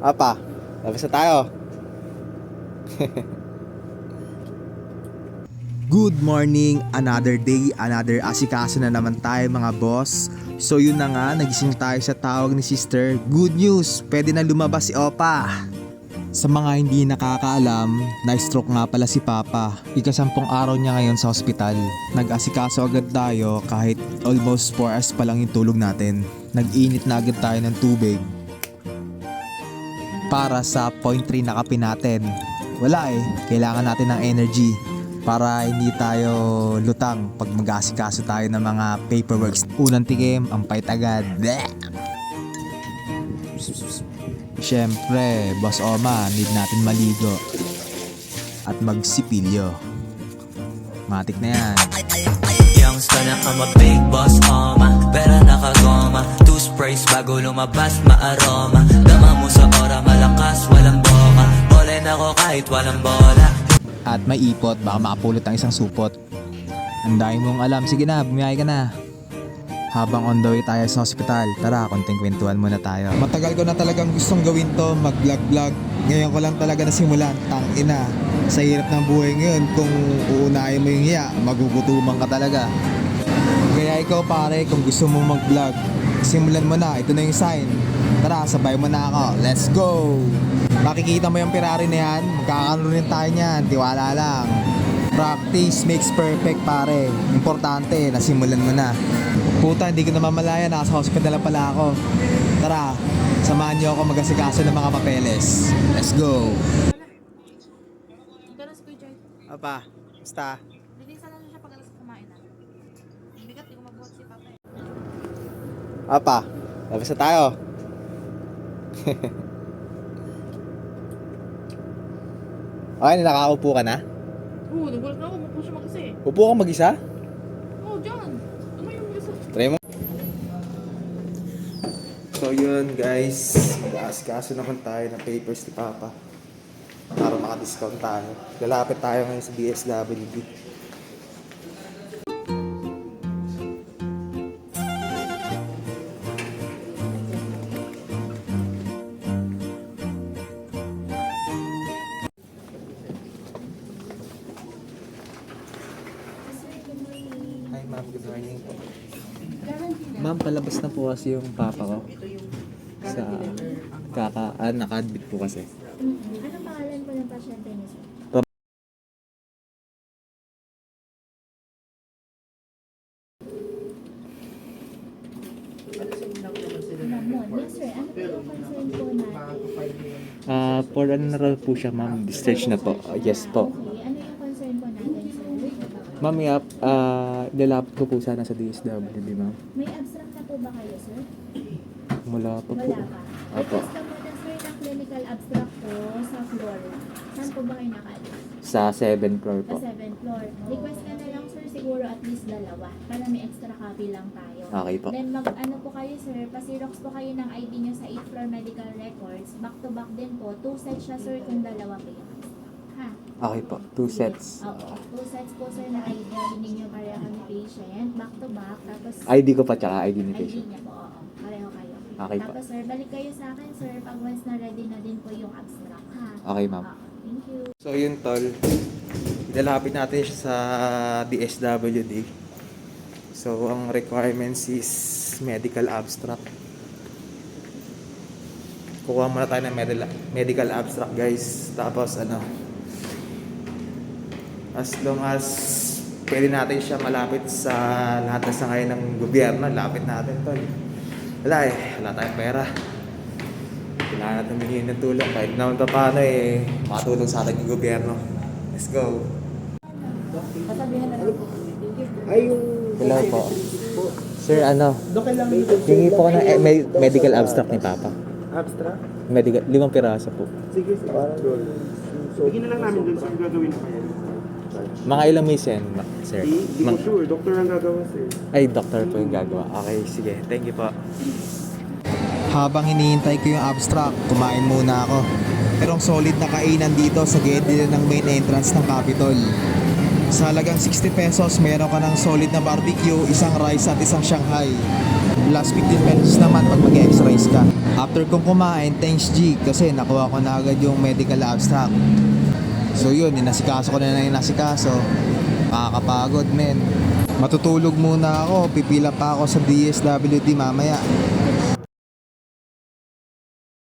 Apa, labas na tayo. Good morning, another day, another asikaso na naman tayo mga boss. So yun na nga, nagising tayo sa tawag ni sister. Good news, pwede na lumabas si Opa. Sa mga hindi nakakaalam, na-stroke nga pala si Papa. Ika-10 araw niya ngayon sa ospital. Nag-asikaso agad tayo kahit almost 4 hours pa lang yung tulog natin. Nag-init na agad tayo ng tubig para sa 0.3 na kape natin. Wala kailangan natin ng energy para hindi tayo lutang pag mag-asikaso tayo ng mga paperworks. Unang tikim, ang pait agad. Siyempre, Boss Oma, need natin maligo at magsipilyo. Matik na yan. Youngster na ka big boss, Oma. Pera nakagoma, two sprays bago lumabas, maaroma. Dama mo sa ora, malakas, walang boka. Bole na ko kahit walang bola. At may ipot, baka makapulot ang isang supot. Ang dami mong alam, sige na, bumiyay ka na. Habang on the way tayo sa hospital, tara, konting kwentuhan muna tayo. Matagal ko na talagang gustong gawin to, mag-vlog-vlog. Ngayon ko lang talaga nasimulan, tangina. Sa hirap ng buhay ngayon, kung uunahin mo yung hiya, magugutuman ka talaga. Kaya ikaw pare, kung gusto mo mag-vlog, simulan mo na, ito na yung sign. Tara, sabay mo na ako, let's go! Makikita mo yung Ferrari na yan, magkakaroon rin tayo niyan, tiwala lang. Practice makes perfect pare. Importante, nasimulan mo na. Puta, hindi ko na mamalaya, nasa hospital na pala ako. Tara, samahan niyo ako mag-asikaso ng mga papeles. Let's go! Apa, basta? Linisan na siya pag alas kumain na. Bigat, di ko mabuhat si Papa Apa, labas na tayo. Okay, nakaupo ka na? Oo, nagulat na ako. Mapo siya mag-isa Upo ka mag-isa? Oo, dyan. Ano yung mag-isa? Try mo. So yun guys, mag-aasikaso naman tayo ng papers ni Papa para maka-discount tayo. Lalapit tayo ngayon sa DSWD. Hi ma'am, good morning po. Ma'am, palabas na po kasi yung papa ko sa naka-admit po kasi. Anong pangalan po ng pasyente niyo, sir? Ramon. Yes, sir. Ano po yung concern po natin? For ano na raw po siya ma'am, discharge na po. Yes po. Okay. Ano yung concern po natin, sir? Ma'am, ilalapit ko po sana sa DSWD ma'am. May abstract na po ba kayo, sir? Wala pa po. Wala pa. Apo. Request ka muna, sir, ng clinical abstract po sa floor. Saan po ba kayo nakaalis? Sa 7th floor Sa po. 7th floor. Request ka na lang, sir, siguro at least 2 para may extra copy lang tayo. Okay po. Then ano po kayo, sir, pa-xerox po kayo ng ID nyo sa 8th floor medical records. Back to back din po. 2 sets siya, sir, kung 2 po yung abstract. Ha? Okay po. 2 sets. Oo. 2 sets po, sir, na ID ninyo pareho kami patient. Back to back. Tapos ID ko pa tsaka ID ni ID patient. niya po. Oo. Pareho kayo. Okay po. Tapos, sir, balik kayo sa akin, sir, pag once na ready na din po yung abstract. Ha? Okay ma'am. Oo. Thank you. So yun tol, ilalapit natin siya sa DSWD. So ang requirements is medical abstract. Kukuha muna tayo ng medical abstract guys. Tapos as long as pwede natin siya malapit sa lahat na sangay ng gobyerno, lapit natin tol. Wala tayong pera. Kailangan natin bigyan ng tulong kahit naman pa paano makatulong sa ating gobyerno. Let's go. Hello po. Sir, hingi po ko ng medical abstract ni Papa. Abstract? Medical, 5 piraso po. Sige, sige. Bigyan na lang namin dun sa gagawin na kayo. Mga ilang may send, sir? Di ko sure. Doktor ang gagawa, sir. Ay, doctor po yung gagawa. Okay, sige. Thank you po. Habang hinihintay ko yung abstract, kumain muna ako. Merong solid na kainan dito sa gate ng main entrance ng Capitol. Sa halagang 60 pesos, meron ka ng solid na barbecue, isang rice at isang Shanghai. Plus 15 pesos naman pag mag-extra rice ka. After kong kumain, thanks G, kasi nakuha ko na agad yung medical abstract. So yun, inasikaso ko na inasikaso. Nakakapagod men. Matutulog muna ako, pipila pa ako sa DSWD mamaya.